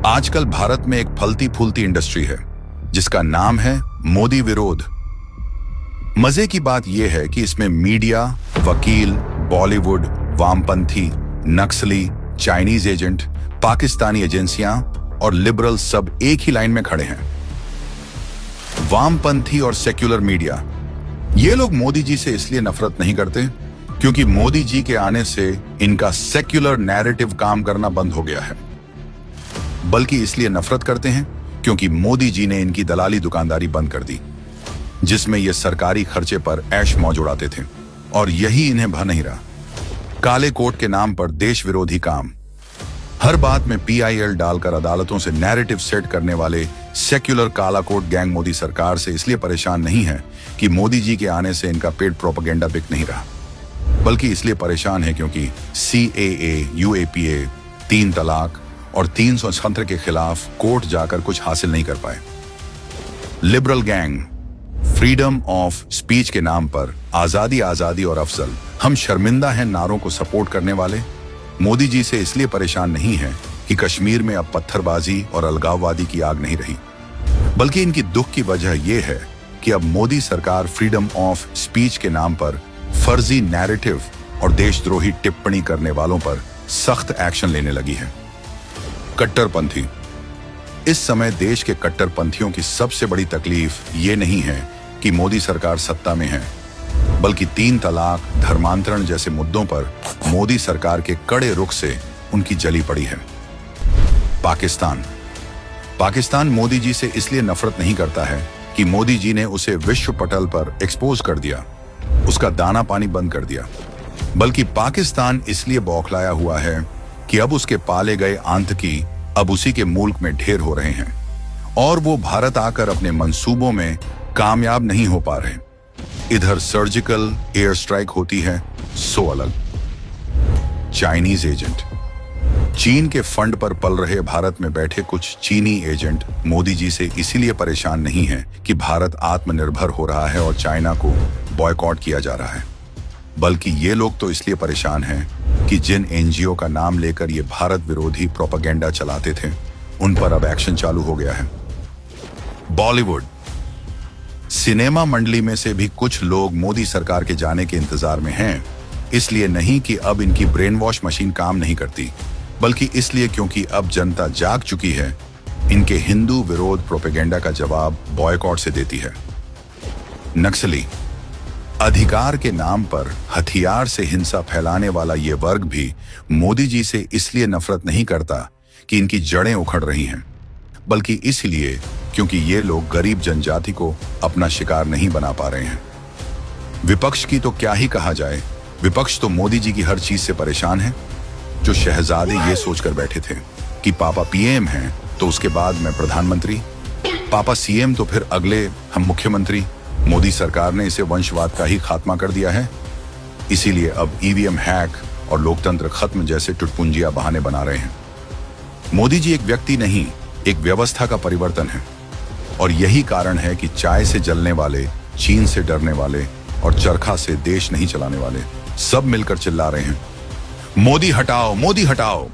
आजकल भारत में एक फलती फूलती इंडस्ट्री है जिसका नाम है मोदी विरोध। मजे की बात यह है कि इसमें मीडिया, वकील, बॉलीवुड, वामपंथी, नक्सली, चाइनीज एजेंट, पाकिस्तानी एजेंसियां और लिबरल सब एक ही लाइन में खड़े हैं। वामपंथी और सेक्युलर मीडिया, ये लोग मोदी जी से इसलिए नफरत नहीं करते क्योंकि मोदी जी के आने से इनका सेक्युलर नैरेटिव काम करना बंद हो गया है, बल्कि इसलिए नफरत करते हैं क्योंकि मोदी जी ने इनकी दलाली दुकानदारी बंद कर दी, जिसमें ये सरकारी खर्चे पर ऐश मौज उड़ाते थे, और यही इन्हें भा नहीं रहा। काले कोट के नाम पर देश विरोधी काम, हर बात में PIL डालकर अदालतों से नैरेटिव सेट करने वाले सेक्युलर काला कोट गैंग मोदी सरकार से इसलिए परेशान नहीं है कि मोदी जी के आने से इनका पेड प्रोपेगेंडा बिक नहीं रहा, बल्कि इसलिए परेशान है क्योंकि CAA, UAPA, 3 तलाक और 370 के खिलाफ कोर्ट जाकर कुछ हासिल नहीं कर पाए। Liberal gang, freedom of speech के नाम पर आजादी आजादी और अफजल, हम शर्मिंदा हैं नारों को सपोर्ट करने वाले मोदी जी से इसलिए परेशान नहीं है कि कश्मीर में अब पत्थरबाजी और अलगाववादी की आग नहीं रही, बल्कि इनकी दुख की वजह यह है कि अब मोदी सरकार फ्रीडम ऑफ स्पीच के नाम पर फर्जी नैरेटिव और देशद्रोही टिप्पणी करने वालों पर सख्त एक्शन लेने लगी है। कट्टरपंथी, इस समय देश के कट्टरपंथियों की सबसे बड़ी तकलीफ ये नहीं है कि मोदी सरकार सत्ता में है, बल्कि 3 तलाक, धर्मांतरण जैसे मुद्दों पर मोदी सरकार के कड़े रुख से उनकी जली पड़ी है। पाकिस्तान मोदी जी से इसलिए नफरत नहीं करता है कि मोदी जी ने उसे विश्व पटल पर एक्सपोज कर दिया, उसका दाना पानी बंद कर दिया, बल्कि पाकिस्तान इसलिए बौखलाया हुआ है कि अब उसके पाले गए आतंकी अब उसी के मुल्क में ढेर हो रहे हैं और वो भारत आकर अपने मंसूबों में कामयाब नहीं हो पा रहे। इधर सर्जिकल एयर स्ट्राइक होती है सो अलग। चाइनीज एजेंट, चीन के फंड पर पल रहे भारत में बैठे कुछ चीनी एजेंट मोदी जी से इसीलिए परेशान नहीं है कि भारत आत्मनिर्भर हो रहा है और चाइना को बॉयकॉट किया जा रहा है, बल्कि ये लोग तो इसलिए परेशान हैं कि जिन NGO का नाम लेकर ये भारत विरोधी प्रोपेगेंडा चलाते थे उन पर अब एक्शन चालू हो गया है। बॉलीवुड, सिनेमा मंडली में से भी कुछ लोग मोदी सरकार के जाने के इंतजार में हैं, इसलिए नहीं कि अब इनकी ब्रेन वॉश मशीन काम नहीं करती, बल्कि इसलिए क्योंकि अब जनता जाग चुकी है, इनके हिंदू विरोध प्रोपेगेंडा का जवाब बॉयकॉट से देती है। नक्सली, अधिकार के नाम पर हथियार से हिंसा फैलाने वाला ये वर्ग भी मोदी जी से इसलिए नफरत नहीं करता कि इनकी जड़ें उखड़ रही हैं, बल्कि इसलिए क्योंकि ये लोग गरीब जनजाति को अपना शिकार नहीं बना पा रहे हैं। विपक्ष की तो क्या ही कहा जाए, विपक्ष तो मोदी जी की हर चीज से परेशान है। जो शहजादे ये सोचकर बैठे थे कि पापा PM हैं तो उसके बाद मैं प्रधानमंत्री, पापा CM तो फिर अगले हम मुख्यमंत्री, मोदी सरकार ने इसे वंशवाद का ही खात्मा कर दिया है, इसीलिए अब EVM हैक और लोकतंत्र खत्म जैसे टुटपुंजिया बहाने बना रहे हैं। मोदी जी एक व्यक्ति नहीं, एक व्यवस्था का परिवर्तन है, और यही कारण है कि चाय से जलने वाले, चीन से डरने वाले और चरखा से देश नहीं चलाने वाले सब मिलकर चिल्ला रहे हैं, मोदी हटाओ, मोदी हटाओ।